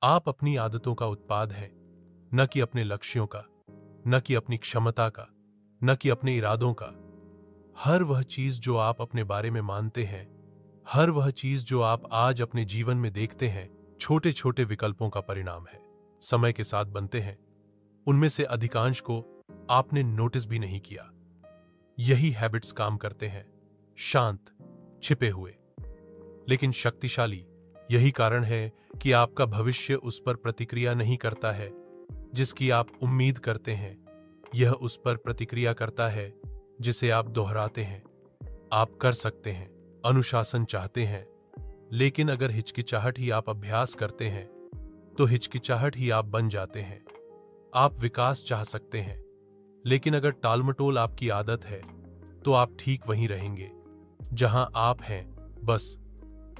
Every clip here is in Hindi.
आप अपनी आदतों का उत्पाद हैं, न कि अपने लक्ष्यों का, न कि अपनी क्षमता का, न कि अपने इरादों का। हर वह चीज जो आप अपने बारे में मानते हैं, हर वह चीज जो आप आज अपने जीवन में देखते हैं, छोटे छोटे विकल्पों का परिणाम है। समय के साथ बनते हैं, उनमें से अधिकांश को आपने नोटिस भी नहीं किया। यही हैबिट्स काम करते हैं, शांत, छिपे हुए, लेकिन शक्तिशाली। यही कारण है कि आपका भविष्य उस पर प्रतिक्रिया नहीं करता है जिसकी आप उम्मीद करते हैं, यह उस पर प्रतिक्रिया करता है जिसे आप दोहराते हैं। आप कर सकते हैं, अनुशासन चाहते हैं, लेकिन अगर हिचकिचाहट ही आप अभ्यास करते हैं तो हिचकिचाहट ही आप बन जाते हैं। आप विकास चाह सकते हैं, लेकिन अगर टालमटोल आपकी आदत है तो आप ठीक वहीं रहेंगे जहां आप हैं, बस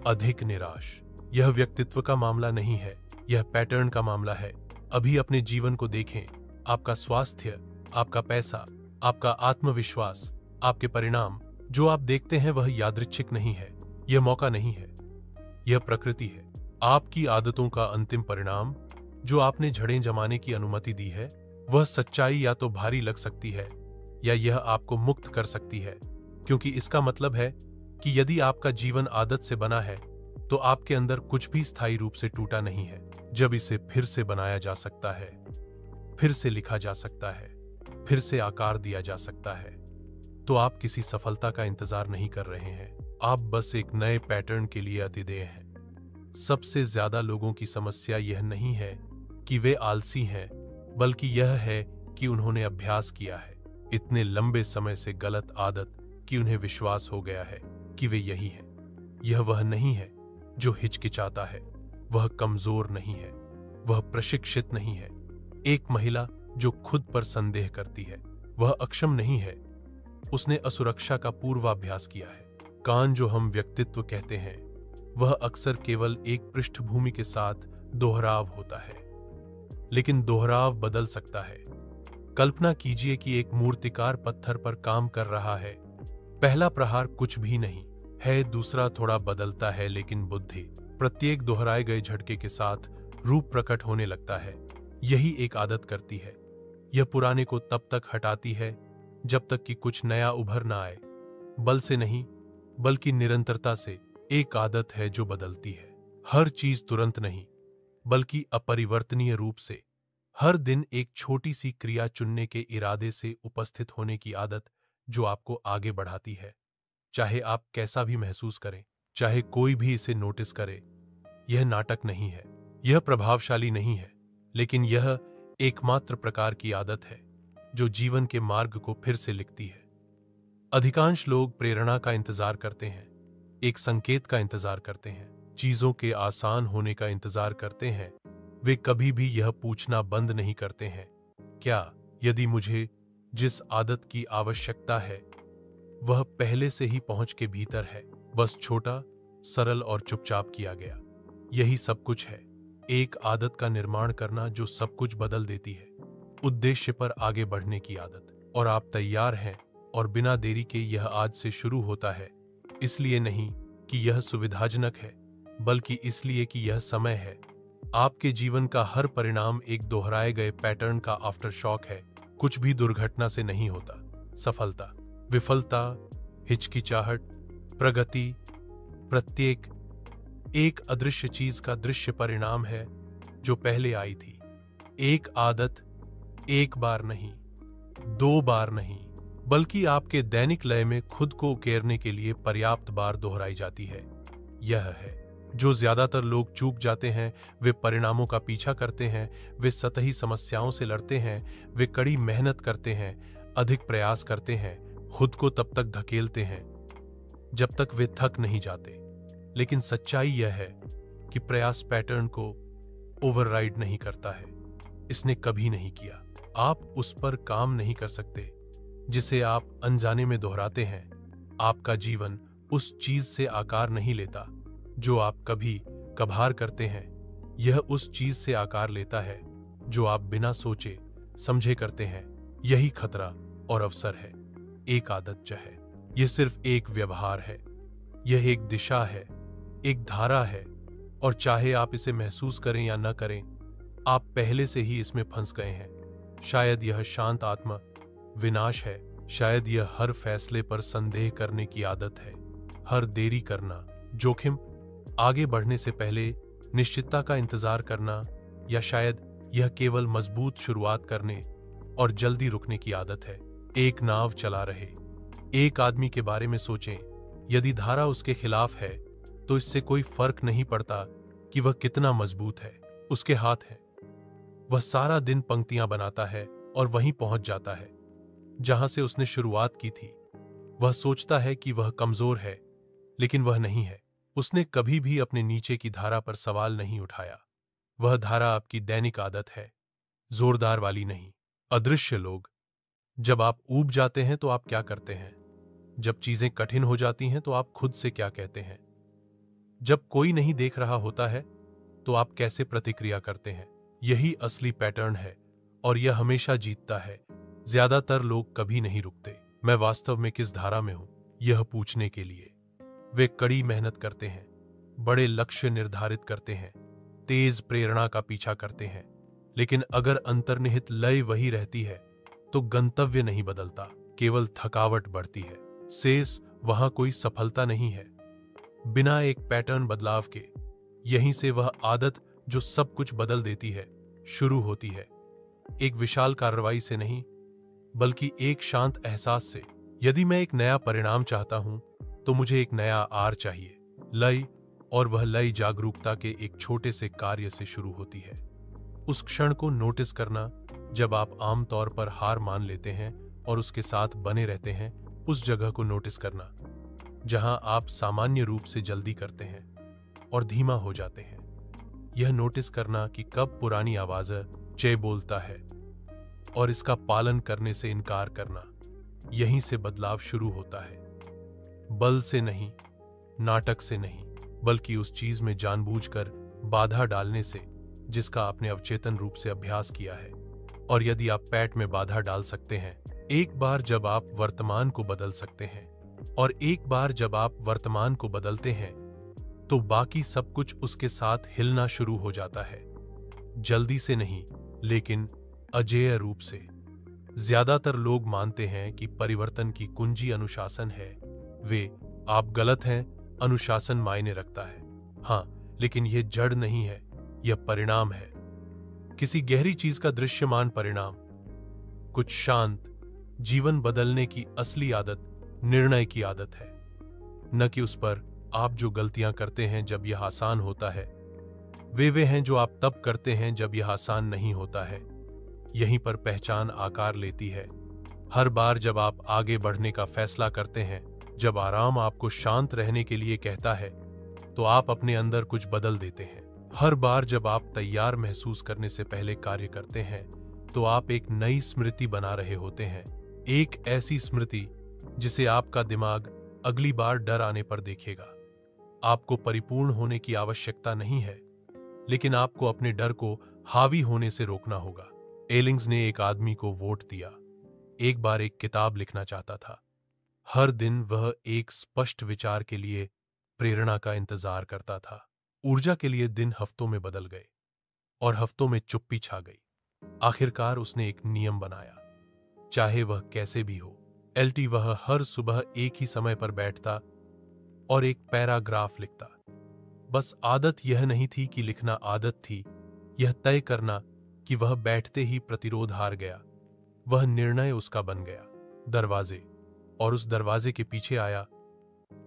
अधिक निराश। यह व्यक्तित्व का मामला नहीं है, यह पैटर्न का मामला है। अभी अपने जीवन को देखें। आपका स्वास्थ्य, आपका पैसा, आपका आत्मविश्वास, आपके परिणाम जो आप देखते हैं वह यादृच्छिक नहीं है, यह मौका नहीं है, यह प्रकृति है। आपकी आदतों का अंतिम परिणाम जो आपने झड़ें जमाने की अनुमति दी है, वह सच्चाई या तो भारी लग सकती है या यह आपको मुक्त कर सकती है, क्योंकि इसका मतलब है कि यदि आपका जीवन आदत से बना है तो आपके अंदर कुछ भी स्थायी रूप से टूटा नहीं है। जब इसे फिर से बनाया जा सकता है, फिर से लिखा जा सकता है, फिर से आकार दिया जा सकता है, तो आप किसी सफलता का इंतजार नहीं कर रहे हैं, आप बस एक नए पैटर्न के लिए अतिदेय हैं। सबसे ज्यादा लोगों की समस्या यह नहीं है कि वे आलसी हैं, बल्कि यह है कि उन्होंने अभ्यास किया है इतने लंबे समय से गलत आदत कि उन्हें विश्वास हो गया है कि वे यही हैं। यह वह नहीं है जो हिचकिचाता है, वह कमजोर नहीं है, वह प्रशिक्षित नहीं है। एक महिला जो खुद पर संदेह करती है वह अक्षम नहीं है, उसने असुरक्षा का पूर्वाभ्यास किया है। कान जो हम व्यक्तित्व कहते हैं वह अक्सर केवल एक पृष्ठभूमि के साथ दोहराव होता है, लेकिन दोहराव बदल सकता है। कल्पना कीजिए कि एक मूर्तिकार पत्थर पर काम कर रहा है। पहला प्रहार कुछ भी नहीं है, दूसरा थोड़ा बदलता है, लेकिन बुद्धि प्रत्येक दोहराए गए झटके के साथ रूप प्रकट होने लगता है। यही एक आदत करती है। यह पुराने को तब तक हटाती है जब तक कि कुछ नया उभर ना आए। बल से नहीं, बल्कि निरंतरता से। एक आदत है जो बदलती है, हर चीज तुरंत नहीं, बल्कि अपरिवर्तनीय रूप से। हर दिन एक छोटी सी क्रिया चुनने के इरादे से उपस्थित होने की आदत जो आपको आगे बढ़ाती है, चाहे आप कैसा भी महसूस करें, चाहे कोई भी इसे नोटिस करे। यह नाटक नहीं है, यह प्रभावशाली नहीं है, लेकिन यह एकमात्र प्रकार की आदत है जो जीवन के मार्ग को फिर से लिखती है। अधिकांश लोग प्रेरणा का इंतजार करते हैं, एक संकेत का इंतजार करते हैं, चीजों के आसान होने का इंतजार करते हैं। वे कभी भी यह पूछना बंद नहीं करते हैं, क्या यदि मुझे जिस आदत की आवश्यकता है वह पहले से ही पहुंच के भीतर है, बस छोटा, सरल और चुपचाप किया गया। यही सब कुछ है, एक आदत का निर्माण करना जो सब कुछ बदल देती है। उद्देश्य पर आगे बढ़ने की आदत। और आप तैयार हैं, और बिना देरी के यह आज से शुरू होता है। इसलिए नहीं कि यह सुविधाजनक है, बल्कि इसलिए कि यह समय है। आपके जीवन का हर परिणाम एक दोहराए गए पैटर्न का आफ्टर शॉक है। कुछ भी दुर्घटना से नहीं होता। सफलता, विफलता, हिचकिचाहट, प्रगति, प्रत्येक एक अदृश्य चीज का दृश्य परिणाम है जो पहले आई थी। एक आदत एक बार नहीं, दो बार नहीं, बल्कि आपके दैनिक लय में खुद को उकेरने के लिए पर्याप्त बार दोहराई जाती है। यह है जो ज्यादातर लोग चूक जाते हैं। वे परिणामों का पीछा करते हैं, वे सतही समस्याओं से लड़ते हैं, वे कड़ी मेहनत करते हैं, अधिक प्रयास करते हैं, खुद को तब तक धकेलते हैं जब तक वे थक नहीं जाते। लेकिन सच्चाई यह है कि प्रयास पैटर्न को ओवरराइड नहीं करता है, इसने कभी नहीं किया। आप उस पर काम नहीं कर सकते जिसे आप अनजाने में दोहराते हैं। आपका जीवन उस चीज से आकार नहीं लेता जो आप कभी कभार करते हैं, यह उस चीज से आकार लेता है जो आप बिना सोचे समझे करते हैं। यही खतरा और अवसर है। एक आदत जो है, यह सिर्फ एक व्यवहार है, यह एक दिशा है, एक धारा है, और चाहे आप इसे महसूस करें या न करें, आप पहले से ही इसमें फंस गए हैं। शायद यह शांत आत्मा विनाश है, शायद यह हर फैसले पर संदेह करने की आदत है, हर देरी करना, जोखिम आगे बढ़ने से पहले निश्चितता का इंतजार करना, या शायद यह केवल मजबूत शुरुआत करने और जल्दी रुकने की आदत है। एक नाव चला रहे एक आदमी के बारे में सोचें। यदि धारा उसके खिलाफ है तो इससे कोई फर्क नहीं पड़ता कि वह कितना मजबूत है, उसके हाथ है। वह सारा दिन पंक्तियां बनाता है और वहीं पहुंच जाता है जहां से उसने शुरुआत की थी। वह सोचता है कि वह कमजोर है, लेकिन वह नहीं है। उसने कभी भी अपने नीचे की धारा पर सवाल नहीं उठाया। वह धारा आपकी दैनिक आदत है, जोरदार वाली नहीं। अदृश्य लोग। जब आप ऊब जाते हैं तो आप क्या करते हैं? जब चीजें कठिन हो जाती हैं तो आप खुद से क्या कहते हैं? जब कोई नहीं देख रहा होता है तो आप कैसे प्रतिक्रिया करते हैं? यही असली पैटर्न है और यह हमेशा जीतता है। ज्यादातर लोग कभी नहीं रुकते, मैं वास्तव में किस धारा में हूं, यह पूछने के लिए। वे कड़ी मेहनत करते हैं, बड़े लक्ष्य निर्धारित करते हैं, तेज प्रेरणा का पीछा करते हैं, लेकिन अगर अंतर्निहित लय वही रहती है तो गंतव्य नहीं बदलता, केवल थकावट बढ़ती है। शेष वहां कोई सफलता नहीं है। बिना एक पैटर्न बदलाव के, यहीं से वह आदत जो सब कुछ बदल देती है शुरू होती है। एक विशाल कार्रवाई से नहीं, बल्कि एक शांत एहसास से। यदि मैं एक नया परिणाम चाहता हूं तो मुझे एक नया आर चाहिए, लय, और वह लय जागरूकता के एक छोटे से कार्य से शुरू होती है। उस क्षण को नोटिस करना जब आप आमतौर पर हार मान लेते हैं और उसके साथ बने रहते हैं। उस जगह को नोटिस करना जहां आप सामान्य रूप से जल्दी करते हैं और धीमा हो जाते हैं। यह नोटिस करना कि कब पुरानी आवाज चय बोलता है और इसका पालन करने से इनकार करना। यहीं से बदलाव शुरू होता है। बल से नहीं, नाटक से नहीं, बल्कि उस चीज में जानबूझकर बाधा डालने से जिसका आपने अवचेतन रूप से अभ्यास किया है। और यदि आप पैट में बाधा डाल सकते हैं एक बार जब आप वर्तमान को बदल सकते हैं, और एक बार जब आप वर्तमान को बदलते हैं तो बाकी सब कुछ उसके साथ हिलना शुरू हो जाता है। जल्दी से नहीं, लेकिन अजेय रूप से। ज्यादातर लोग मानते हैं कि परिवर्तन की कुंजी अनुशासन है। वे, आप गलत हैं, अनुशासन मायने रखता है। हां, लेकिन यह जड़ नहीं है, यह परिणाम है। किसी गहरी चीज का दृश्यमान परिणाम। कुछ शांत जीवन बदलने की असली आदत निर्णय की आदत है, न कि उस पर आप जो गलतियां करते हैं जब यह आसान होता है। वे हैं जो आप तब करते हैं जब यह आसान नहीं होता है। यहीं पर पहचान आकार लेती है। हर बार जब आप आगे बढ़ने का फैसला करते हैं, जब आराम आपको शांत रहने के लिए कहता है, तो आप अपने अंदर कुछ बदल देते हैं। हर बार जब आप तैयार महसूस करने से पहले कार्य करते हैं, तो आप एक नई स्मृति बना रहे होते हैं। एक ऐसी स्मृति जिसे आपका दिमाग अगली बार डर आने पर देखेगा। आपको परिपूर्ण होने की आवश्यकता नहीं है, लेकिन आपको अपने डर को हावी होने से रोकना होगा। एलिंग्स ने एक आदमी को वोट दिया। एक बार एक किताब लिखना चाहता था। हर दिन वह एक स्पष्ट विचार के लिए प्रेरणा का इंतजार करता था। ऊर्जा के लिए दिन हफ्तों में बदल गए और हफ्तों में चुप्पी छा गई। आखिरकार उसने एक नियम बनाया, चाहे वह कैसे भी हो। एलटी वह हर सुबह एक ही समय पर बैठता और एक पैराग्राफ लिखता। बस आदत यह नहीं थी कि लिखना आदत थी, यह तय करना कि वह बैठते ही प्रतिरोध हार गया। वह निर्णय उसका बन गया। दरवाजे, और उस दरवाजे के पीछे आया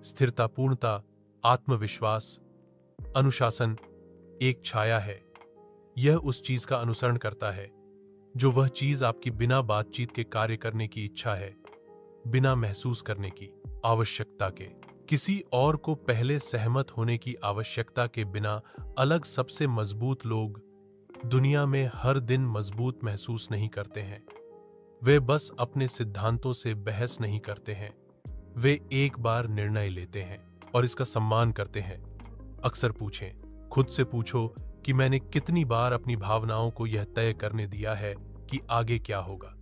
स्थिरता, पूर्णता, आत्मविश्वास। अनुशासन एक छाया है। यह उस चीज का अनुसरण करता है जो वह चीज आपकी बिना बातचीत के कार्य करने की इच्छा है, बिना महसूस करने की आवश्यकता के, किसी और को पहले सहमत होने की आवश्यकता के बिना। अलग सबसे मजबूत लोग दुनिया में हर दिन मजबूत महसूस नहीं करते हैं। वे बस अपने सिद्धांतों से बहस नहीं करते हैं। वे एक बार निर्णय लेते हैं और इसका सम्मान करते हैं। अक्सर पूछें, खुद से पूछो कि मैंने कितनी बार अपनी भावनाओं को यह तय करने दिया है कि आगे क्या होगा।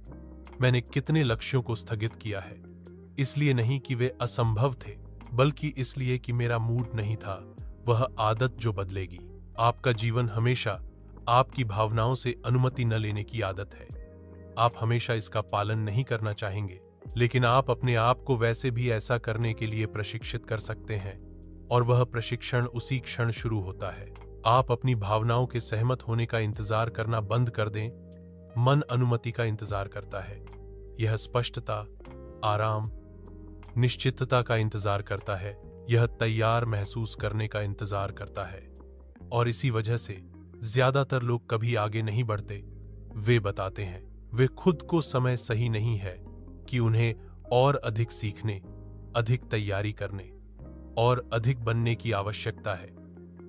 मैंने कितने लक्ष्यों को स्थगित किया है, इसलिए नहीं कि वे असंभव थे, बल्कि इसलिए कि मेरा मूड नहीं था। वह आदत जो बदलेगी। आपका जीवन हमेशा आपकी भावनाओं से अनुमति न लेने की आदत है। आप हमेशा इसका पालन नहीं करना चाहेंगे, लेकिन आप अपने आप को वैसे भी ऐसा करने के लिए प्रशिक्षित कर सकते हैं, और वह प्रशिक्षण उसी क्षण शुरू होता है। आप अपनी भावनाओं के सहमत होने का इंतजार करना बंद कर दें। मन अनुमति का इंतजार करता है। यह स्पष्टता, आराम, निश्चितता का इंतजार करता है। यह तैयार महसूस करने का इंतजार करता है। और इसी वजह से ज्यादातर लोग कभी आगे नहीं बढ़ते। वे बताते हैं वे खुद को समय सही नहीं है कि उन्हें और अधिक सीखने, अधिक तैयारी करने और अधिक बनने की आवश्यकता है।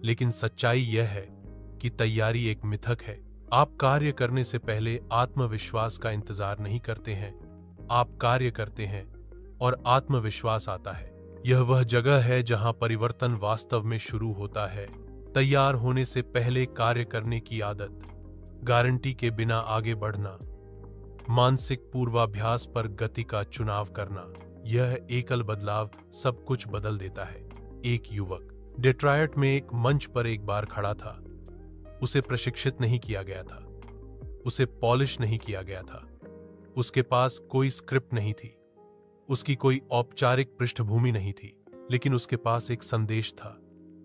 लेकिन सच्चाई यह है कि तैयारी एक मिथक है। आप कार्य करने से पहले आत्मविश्वास का इंतजार नहीं करते हैं। आप कार्य करते हैं और आत्मविश्वास आता है। यह वह जगह है जहां परिवर्तन वास्तव में शुरू होता है। तैयार होने से पहले कार्य करने की आदत, गारंटी के बिना आगे बढ़ना, मानसिक पूर्वाभ्यास पर गति का चुनाव करना, यह एकल बदलाव सब कुछ बदल देता है। एक युवक डेट्रॉयट में एक मंच पर एक बार खड़ा था। उसे प्रशिक्षित नहीं किया गया था, उसे पॉलिश नहीं किया गया था, उसके पास कोई स्क्रिप्ट नहीं थी, उसकी कोई औपचारिक पृष्ठभूमि नहीं थी, लेकिन उसके पास एक संदेश था।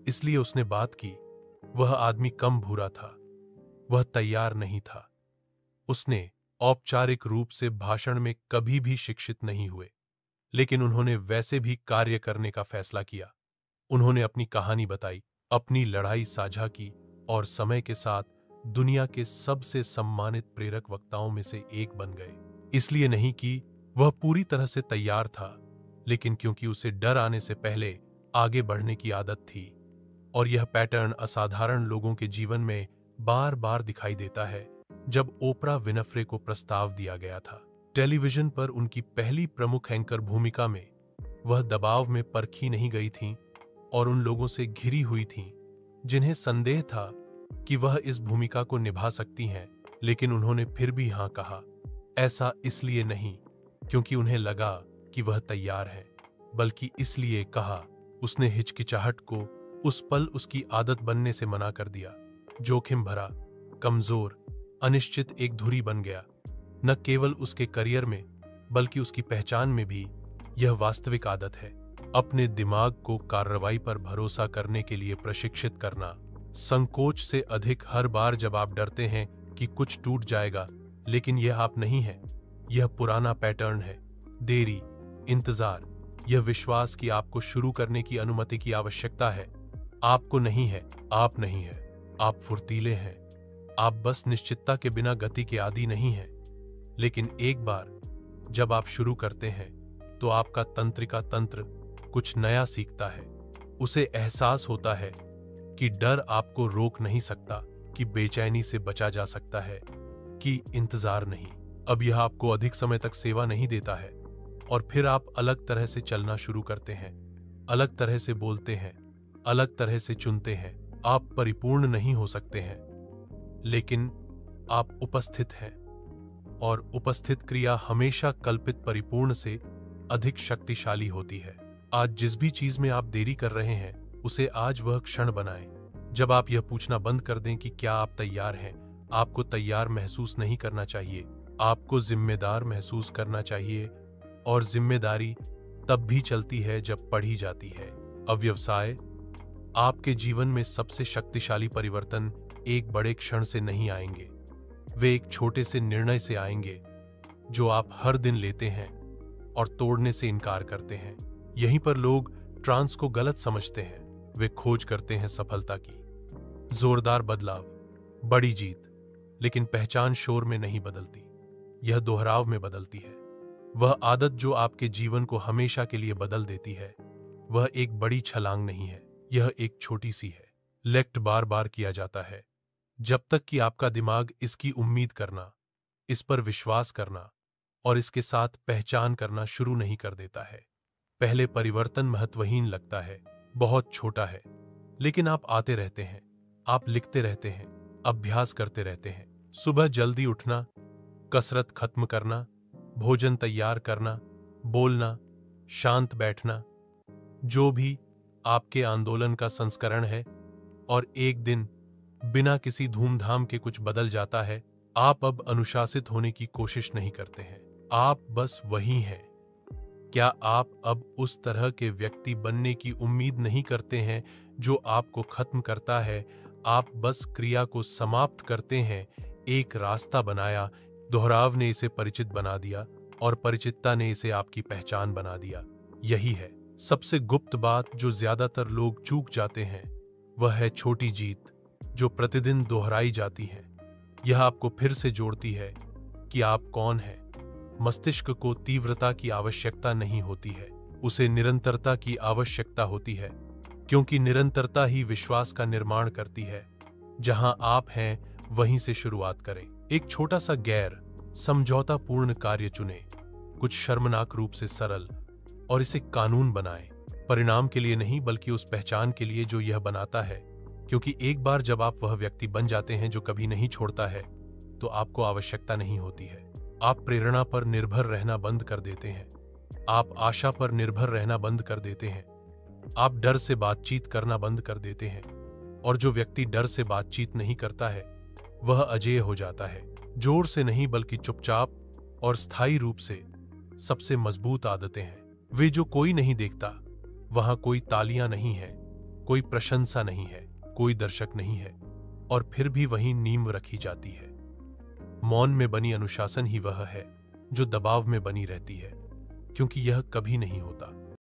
इसलिए उसने बात की। वह आदमी कम भूरा था, वह तैयार नहीं था। उसने औपचारिक रूप से भाषण में कभी भी शिक्षित नहीं हुए, लेकिन उन्होंने वैसे भी कार्य करने का फैसला किया। उन्होंने अपनी कहानी बताई, अपनी लड़ाई साझा की और समय के साथ दुनिया के सबसे सम्मानित प्रेरक वक्ताओं में से एक बन गए। इसलिए नहीं कि वह पूरी तरह से तैयार था, लेकिन क्योंकि उसे डर आने से पहले आगे बढ़ने की आदत थी। और यह पैटर्न असाधारण लोगों के जीवन में बार बार दिखाई देता है। जब ओपरा विनफ्रे को प्रस्ताव दिया गया था टेलीविजन पर उनकी पहली प्रमुख एंकर भूमिका में, वह दबाव में परखी नहीं गई थीं और उन लोगों से घिरी हुई थीं जिन्हें संदेह था कि वह इस भूमिका को निभा सकती हैं, लेकिन उन्होंने फिर भी हां कहा। ऐसा इसलिए नहीं क्योंकि उन्हें लगा कि वह तैयार है, बल्कि इसलिए कहा। उसने हिचकिचाहट को उस पल उसकी आदत बनने से मना कर दिया। जोखिम भरा, कमजोर, अनिश्चित एक धुरी बन गया, न केवल उसके करियर में बल्कि उसकी पहचान में भी। यह वास्तविक आदत है, अपने दिमाग को कार्रवाई पर भरोसा करने के लिए प्रशिक्षित करना। संकोच से अधिक हर बार जब आप डरते हैं कि कुछ टूट जाएगा, लेकिन यह आप नहीं है। यह पुराना पैटर्न है, देरी, इंतजार, यह विश्वास कि आपको शुरू करने की अनुमति की आवश्यकता है। आपको नहीं है, आप नहीं है, आप फुर्तीले हैं, आप बस निश्चितता के बिना गति के आदी नहीं हैं। लेकिन एक बार जब आप शुरू करते हैं तो आपका तंत्रिका तंत्र कुछ नया सीखता है। उसे एहसास होता है कि डर आपको रोक नहीं सकता, कि बेचैनी से बचा जा सकता है, कि इंतजार नहीं। अब यह आपको अधिक समय तक सेवा नहीं देता है और फिर आप अलग तरह से चलना शुरू करते हैं, अलग तरह से बोलते हैं, अलग तरह से चुनते हैं। आप परिपूर्ण नहीं हो सकते हैं, लेकिन आप उपस्थित हैं, और उपस्थित क्रिया हमेशा कल्पित परिपूर्ण से अधिक शक्तिशाली होती है। आज जिस भी चीज में आप देरी कर रहे हैं, उसे आज वह क्षण बनाएं जब आप यह पूछना बंद कर दें कि क्या आप तैयार हैं। आपको तैयार महसूस नहीं करना चाहिए, आपको जिम्मेदार महसूस करना चाहिए, और जिम्मेदारी तब भी चलती है जब पढ़ी जाती है। अव्यवसाय, आपके जीवन में सबसे शक्तिशाली परिवर्तन एक बड़े क्षण से नहीं आएंगे, वे एक छोटे से निर्णय से आएंगे जो आप हर दिन लेते हैं और तोड़ने से इनकार करते हैं। यहीं पर लोग ट्रांस को गलत समझते हैं। वे खोज करते हैं सफलता की, जोरदार बदलाव, बड़ी जीत, लेकिन पहचान शोर में नहीं बदलती, यह दोहराव में बदलती है। वह आदत जो आपके जीवन को हमेशा के लिए बदल देती है, वह एक बड़ी छलांग नहीं है, यह एक छोटी सी है। लेक्ट बार बार किया जाता है जब तक कि आपका दिमाग इसकी उम्मीद करना, इस पर विश्वास करना और इसके साथ पहचान करना शुरू नहीं कर देता है। पहले परिवर्तन महत्वहीन लगता है, बहुत छोटा है, लेकिन आप आते रहते हैं, आप लिखते रहते हैं, अभ्यास करते रहते हैं। सुबह जल्दी उठना, कसरत खत्म करना, भोजन तैयार करना, बोलना, शांत बैठना, जो भी आपके आंदोलन का संस्करण है और एक दिन बिना किसी धूमधाम के कुछ बदल जाता है। आप अब अनुशासित होने की कोशिश नहीं करते हैं, आप बस वही हैं। क्या आप अब उस तरह के व्यक्ति बनने की उम्मीद नहीं करते हैं जो आपको खत्म करता है? आप बस क्रिया को समाप्त करते हैं। एक रास्ता बनाया, दोहराव ने इसे परिचित बना दिया और परिचितता ने इसे आपकी पहचान बना दिया। यही है सबसे गुप्त बात जो ज्यादातर लोग चूक जाते हैं, वह है छोटी जीत जो प्रतिदिन दोहराई जाती है। यह आपको फिर से जोड़ती है कि आप कौन हैं। मस्तिष्क को तीव्रता की आवश्यकता नहीं होती है, उसे निरंतरता की आवश्यकता होती है, क्योंकि निरंतरता ही विश्वास का निर्माण करती है। जहां आप हैं वहीं से शुरुआत करें। एक छोटा सा गैर समझौतापूर्ण कार्य चुनें, कुछ शर्मनाक रूप से सरल, और इसे कानून बनाएं। परिणाम के लिए नहीं बल्कि उस पहचान के लिए जो यह बनाता है, क्योंकि एक बार जब आप वह व्यक्ति बन जाते हैं जो कभी नहीं छोड़ता है, तो आपको आवश्यकता नहीं होती है। आप प्रेरणा पर निर्भर रहना बंद कर देते हैं, आप आशा पर निर्भर रहना बंद कर देते हैं, आप डर से बातचीत करना बंद कर देते हैं, और जो व्यक्ति डर से बातचीत नहीं करता है वह अजेय हो जाता है। जोर से नहीं बल्कि चुपचाप और स्थायी रूप से। सबसे मजबूत आदतें हैं वे जो कोई नहीं देखता। वहां कोई तालियां नहीं है, कोई प्रशंसा नहीं है, कोई दर्शक नहीं है, और फिर भी वहीं नींव रखी जाती है। मौन में बनी अनुशासन ही वह है जो दबाव में बनी रहती है, क्योंकि यह कभी नहीं होता।